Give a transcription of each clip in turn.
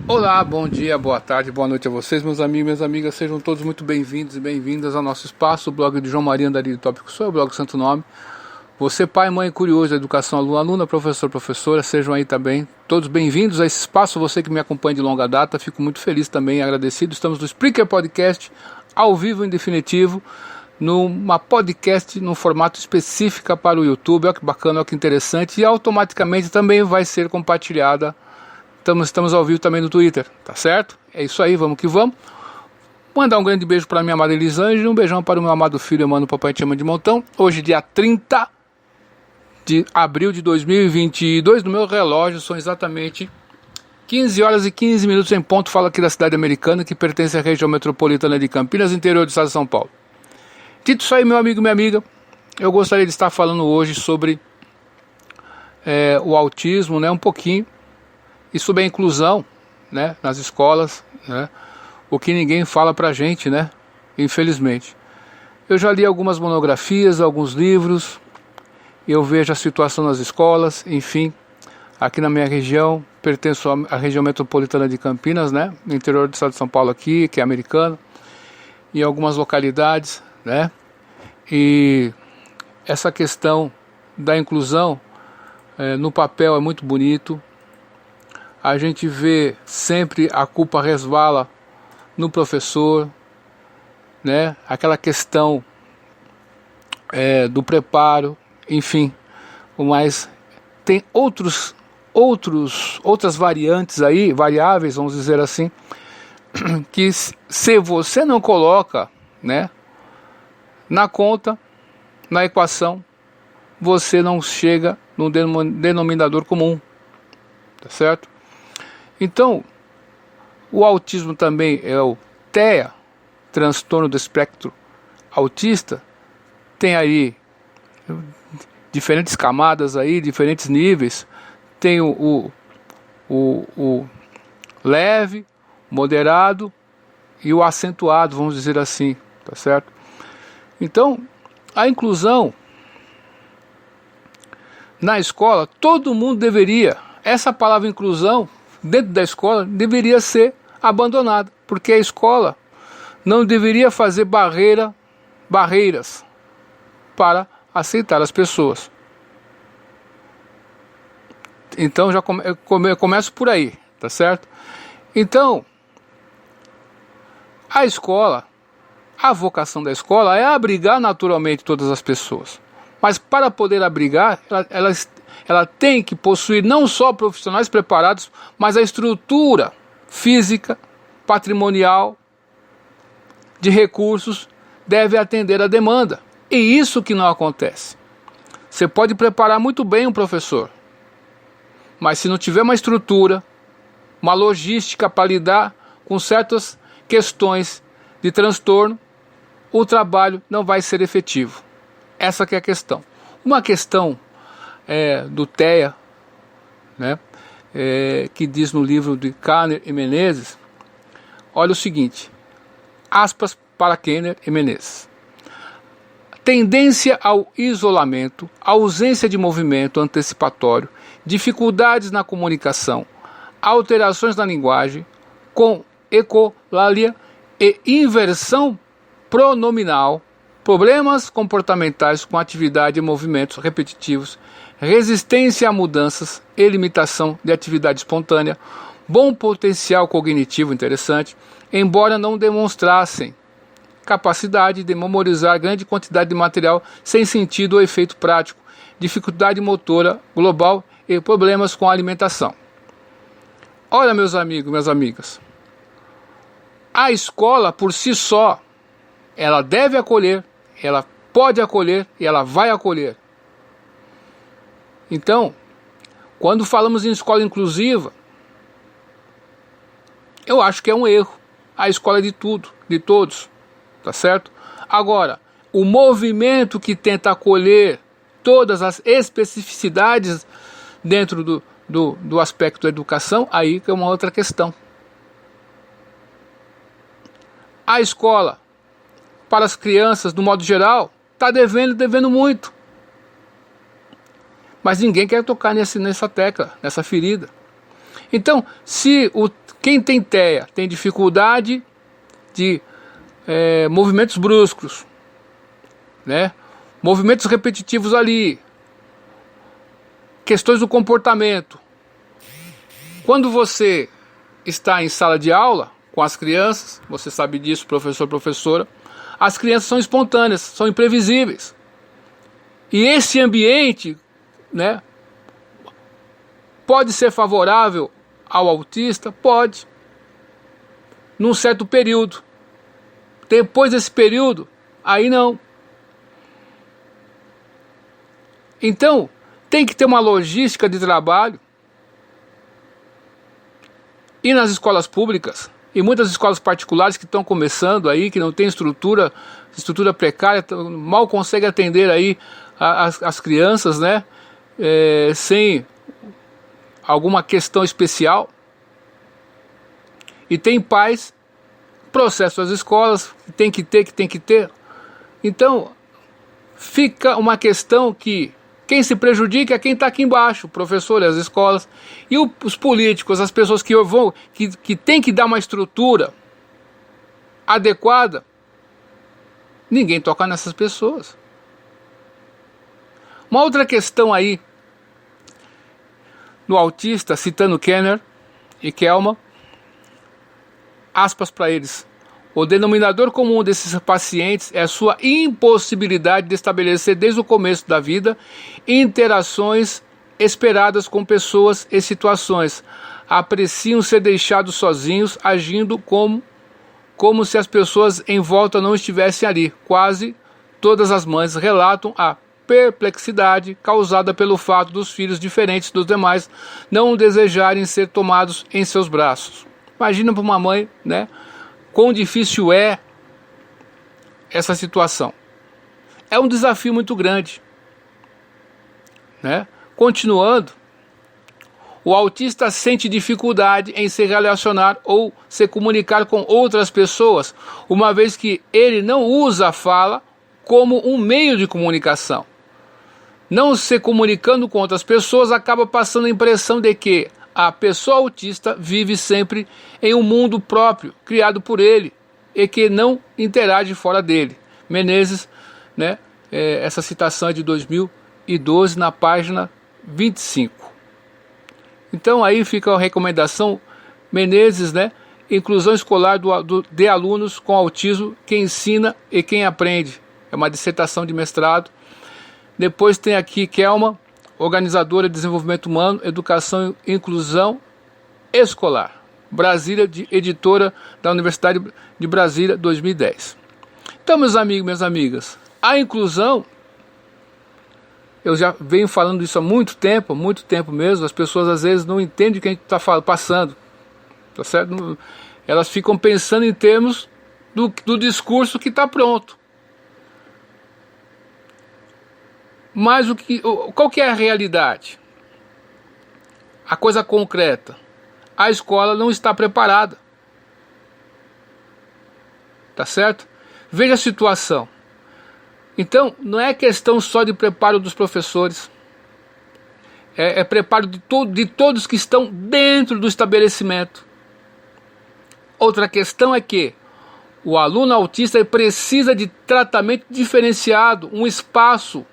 Olá, bom dia, boa tarde, boa noite a vocês, meus amigos e minhas amigas. Sejam todos muito bem-vindos e bem-vindas ao nosso espaço, o blog de João Maria Andarilho Tópico Sou, o blog Santo Nome. Você, pai, mãe, curioso da educação, aluno, aluna, professor, professora, sejam aí também todos bem-vindos a esse espaço. Você que me acompanha de longa data, fico muito feliz também e agradecido. Estamos no Spreaker Podcast, ao vivo em definitivo, numa podcast num formato específico para o YouTube. Olha que bacana, olha que interessante, e automaticamente também vai ser compartilhada. Estamos ao vivo também no Twitter, tá certo? É isso aí, vamos que vamos. Mandar um grande beijo para minha amada Elisângela e um beijão para o meu amado filho, Emmanuel Papai Te Ama de Montão. Hoje, dia 30 de abril de 2022, no meu relógio são exatamente 15 horas e 15 minutos em ponto. Falo aqui da cidade americana, que pertence à região metropolitana de Campinas, interior do estado de São Paulo. Dito isso aí, meu amigo e minha amiga, eu gostaria de estar falando hoje sobre o autismo, né, um pouquinho, e sobre a inclusão, né, nas escolas, né, o que ninguém fala pra gente, né, infelizmente. Eu já li algumas monografias, alguns livros, eu vejo a situação nas escolas, enfim, aqui na minha região, pertenço à região metropolitana de Campinas, né, no interior do estado de São Paulo aqui, que é americano, em algumas localidades, né, e essa questão da inclusão no papel é muito bonito. A gente vê sempre a culpa resvala no professor, né? Aquela questão do preparo, enfim. Mas tem outras variantes aí, variáveis, vamos dizer assim, que se você não coloca, né, na conta, na equação, você não chega no denominador comum, tá certo? Então, o autismo também é o TEA, transtorno do espectro autista, tem aí diferentes camadas aí, diferentes níveis, tem o leve, moderado e o acentuado, vamos dizer assim, tá certo? Então, a inclusão na escola, todo mundo deveria, essa palavra inclusão, dentro da escola, deveria ser abandonada, porque a escola não deveria fazer barreiras para aceitar as pessoas. Então já começo por aí, tá certo? Então, a escola, a vocação da escola é abrigar naturalmente todas as pessoas, mas para poder abrigar, ela tem que possuir não só profissionais preparados, mas a estrutura física, patrimonial, de recursos, deve atender a demanda. E isso que não acontece. Você pode preparar muito bem um professor, mas se não tiver uma estrutura, uma logística para lidar com certas questões de transtorno, o trabalho não vai ser efetivo. Essa que é a questão. Uma questão do TEA, né, que diz no livro de Kanner e Menezes, olha o seguinte, aspas para Kanner e Menezes: tendência ao isolamento, ausência de movimento antecipatório, dificuldades na comunicação, alterações na linguagem, com ecolalia e inversão pronominal, problemas comportamentais com atividade e movimentos repetitivos, resistência a mudanças e limitação de atividade espontânea, bom potencial cognitivo interessante, embora não demonstrassem capacidade de memorizar grande quantidade de material sem sentido ou efeito prático, dificuldade motora global e problemas com a alimentação. Olha, meus amigos, minhas amigas, a escola por si só, ela deve acolher, ela pode acolher e ela vai acolher. Então, quando falamos em escola inclusiva, eu acho que é um erro. A escola é de tudo, de todos, tá certo? Agora, o movimento que tenta acolher todas as especificidades dentro do aspecto da educação, aí que é uma outra questão. A escola, para as crianças, do modo geral, está devendo muito. Mas ninguém quer tocar nessa tecla, nessa ferida. Então, se Quem tem TEA tem dificuldade de movimentos bruscos, né? Movimentos repetitivos ali, questões do comportamento. Quando você está em sala de aula com as crianças, você sabe disso, professor, professora, as crianças são espontâneas, são imprevisíveis. E esse ambiente, né, pode ser favorável ao autista? Pode. Num certo período. Depois desse período, aí não. Então, tem que ter uma logística de trabalho. E nas escolas públicas, e muitas escolas particulares que estão começando aí, que não tem estrutura precária, mal consegue atender aí as crianças, né? Sem alguma questão especial. E tem pais, processo das escolas, que tem que ter. Então, fica uma questão que quem se prejudica é quem está aqui embaixo, o professor e as escolas. E os políticos, as pessoas que têm que dar uma estrutura adequada, ninguém toca nessas pessoas. Uma outra questão aí, no autista, citando Kenner e Kelman, aspas para eles: o denominador comum desses pacientes é a sua impossibilidade de estabelecer desde o começo da vida interações esperadas com pessoas e situações. Apreciam ser deixados sozinhos, agindo como se as pessoas em volta não estivessem ali. Quase todas as mães relatam a perplexidade causada pelo fato dos filhos diferentes dos demais não desejarem ser tomados em seus braços. Imagina para uma mãe, né? Quão difícil é essa situação. É um desafio muito grande, né? Continuando, o autista sente dificuldade em se relacionar ou se comunicar com outras pessoas, uma vez que ele não usa a fala como um meio de comunicação. Não se comunicando com outras pessoas, acaba passando a impressão de que a pessoa autista vive sempre em um mundo próprio, criado por ele, e que não interage fora dele. Menezes, né, essa citação é de 2012, na página 25. Então aí fica a recomendação, Menezes, né, inclusão escolar de alunos com autismo, quem ensina e quem aprende. É uma dissertação de mestrado. Depois tem aqui Kelman, organizadora de desenvolvimento humano, educação e inclusão escolar. Brasília, editora da Universidade de Brasília, 2010. Então, meus amigos, minhas amigas, a inclusão, eu já venho falando isso há muito tempo mesmo. As pessoas às vezes não entendem o que a gente está passando, tá certo? Elas ficam pensando em termos do discurso que está pronto. Mas qual que é a realidade? A coisa concreta. A escola não está preparada. Tá certo? Veja a situação. Então, não é questão só de preparo dos professores. É preparo de todos que estão dentro do estabelecimento. Outra questão é que o aluno autista precisa de tratamento diferenciado, um espaço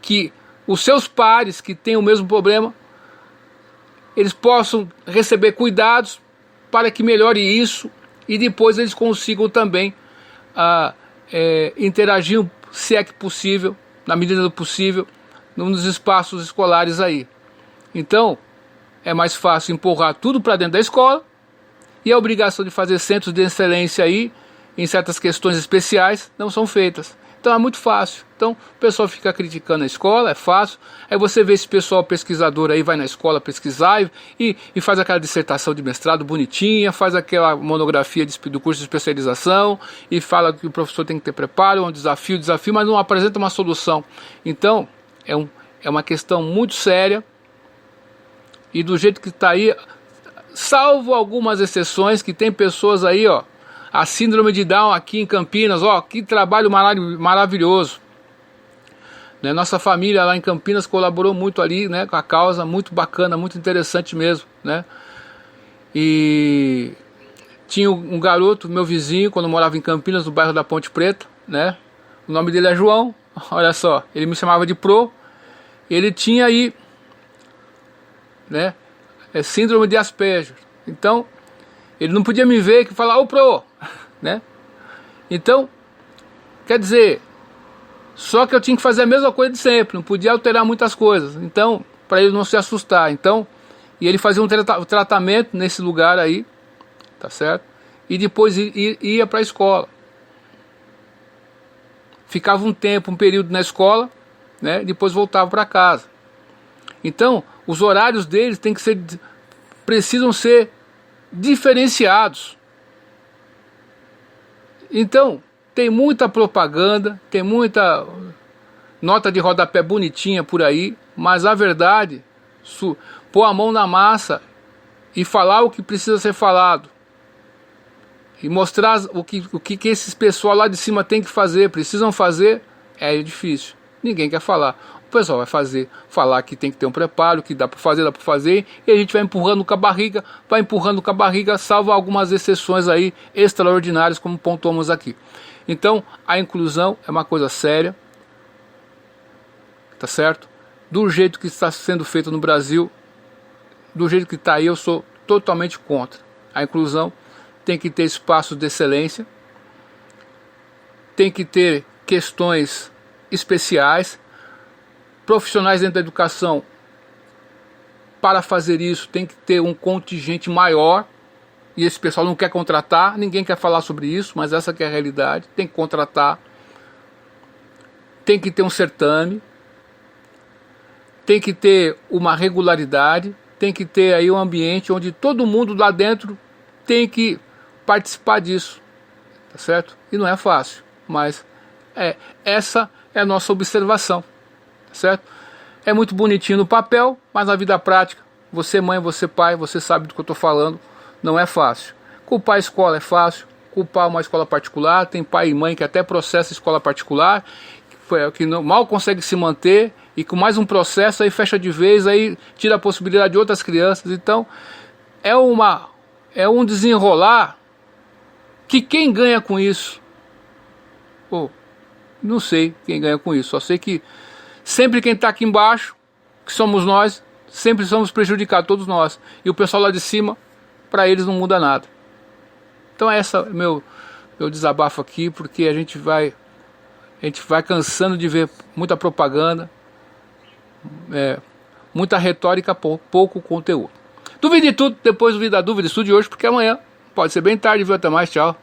que os seus pares que têm o mesmo problema, eles possam receber cuidados para que melhore isso e depois eles consigam também interagir, se é que possível, na medida do possível, nos espaços escolares aí. Então, é mais fácil empurrar tudo para dentro da escola, e a obrigação de fazer centros de excelência aí, em certas questões especiais, não são feitas. Então é muito fácil. Então o pessoal fica criticando a escola, é fácil. Aí você vê esse pessoal pesquisador aí, vai na escola pesquisar e faz aquela dissertação de mestrado bonitinha, faz aquela monografia do curso de especialização e fala que o professor tem que ter preparo, é um desafio, mas não apresenta uma solução. Então é uma questão muito séria e do jeito que está aí, salvo algumas exceções, que tem pessoas aí, ó, a síndrome de Down aqui em Campinas, ó, que trabalho maravilhoso. Né? Nossa família lá em Campinas colaborou muito ali, né, com a causa, muito bacana, muito interessante mesmo, né? E tinha um garoto, meu vizinho, quando eu morava em Campinas, no bairro da Ponte Preta, né? O nome dele é João, olha só, ele me chamava de Pro. Ele tinha aí, né, síndrome de Asperger. Então, ele não podia me ver e falar, ô Pro, né? Então, quer dizer, só que eu tinha que fazer a mesma coisa de sempre, não podia alterar muitas coisas. Então, para ele não se assustar. Então, e ele fazia um tratamento nesse lugar aí, tá certo? E depois ia para a escola. Ficava um tempo, um período na escola, né? Depois voltava para casa. Então, os horários deles precisam ser diferenciados. Então, tem muita propaganda, tem muita nota de rodapé bonitinha por aí, mas a verdade, pôr a mão na massa e falar o que precisa ser falado, e mostrar o que esses pessoal lá de cima tem que fazer, precisam fazer, é difícil. Ninguém quer falar. O pessoal vai falar que tem que ter um preparo, que dá para fazer, e a gente vai empurrando com a barriga, salvo algumas exceções aí extraordinárias, como pontuamos aqui. Então, a inclusão é uma coisa séria, tá certo? Do jeito que está sendo feito no Brasil, do jeito que está aí, eu sou totalmente contra. A inclusão tem que ter espaço de excelência, tem que ter questões especiais, profissionais dentro da educação. Para fazer isso tem que ter um contingente maior, e esse pessoal não quer contratar, ninguém quer falar sobre isso, mas essa que é a realidade. Tem que contratar, tem que ter um certame, tem que ter uma regularidade, tem que ter aí um ambiente onde todo mundo lá dentro tem que participar disso, tá certo? E não é fácil, mas essa é a nossa observação, tá certo? É muito bonitinho no papel, mas na vida prática, você mãe, você pai, você sabe do que eu estou falando, não é fácil. Culpar a escola é fácil, culpar uma escola particular, tem pai e mãe que até processa escola particular, que mal consegue se manter, e com mais um processo aí fecha de vez, aí tira a possibilidade de outras crianças. Então é um desenrolar que quem ganha com isso, não sei quem ganha com isso, só sei que sempre quem está aqui embaixo, que somos nós, sempre somos prejudicados, todos nós, e o pessoal lá de cima, para eles não muda nada. Então esse é meu desabafo aqui, porque a gente vai cansando de ver muita propaganda, muita retórica, pouco conteúdo. Duvide de tudo, depois duvide da dúvida, estude hoje, porque amanhã pode ser bem tarde, viu? Até mais, tchau.